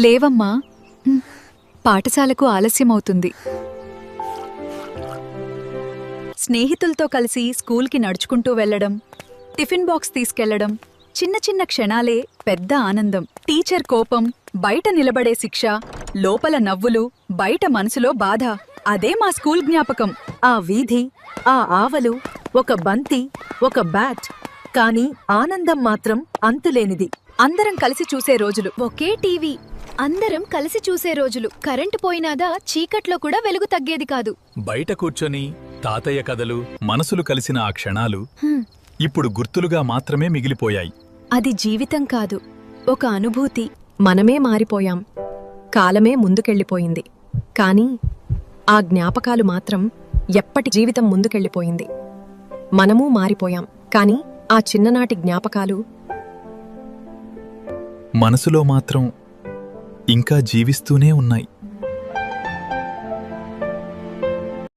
లేవమ్మా, పాఠశాలకు ఆలస్యమవుతుంది. స్నేహితులతో కలిసి స్కూల్కి నడుచుకుంటూ వెళ్లడం, టిఫిన్ బాక్స్ తీసుకెళ్లడం, చిన్న చిన్న క్షణాలే పెద్ద ఆనందం. టీచర్ కోపం, బయట నిలబడే శిక్ష, లోపల నవ్వులు, బయట మనసులో బాధ. అదే మా స్కూల్ జ్ఞాపకం. ఆ వీధి, ఆ ఆవలు, ఒక బంతి, ఒక బ్యాట్. కాని ఆనందం మాత్రం అంతులేనిది. అందరం కలిసి చూసే రోజులు. ఒకే టీవీ, అందరం కలిసి చూసే రోజులు. కరెంటు పోయినాదా చీకట్లో కూడా వెలుగు తగ్గేది కాదు. బయట కూర్చొని తాతయ్య కథలు, మనసులు కలిసిన ఆ క్షణాలు ఇప్పుడు గుర్తులుగా మాత్రమే మిగిలిపోయాయి. అది జీవితం కాదు, ఒక అనుభూతి. మనమే మారిపోయాం, కాలమే ముందుకెళ్ళిపోయింది. కాని ఆ జ్ఞాపకాలు మాత్రం ఎప్పటి జీవితం ముందుకెళ్ళిపోయింది. మనమూ మారిపోయాం, కాని ఆ చిన్ననాటి జ్ఞాపకాలు మనసులో మాత్రం ఇంకా జీవిస్తూనే ఉన్నాయి.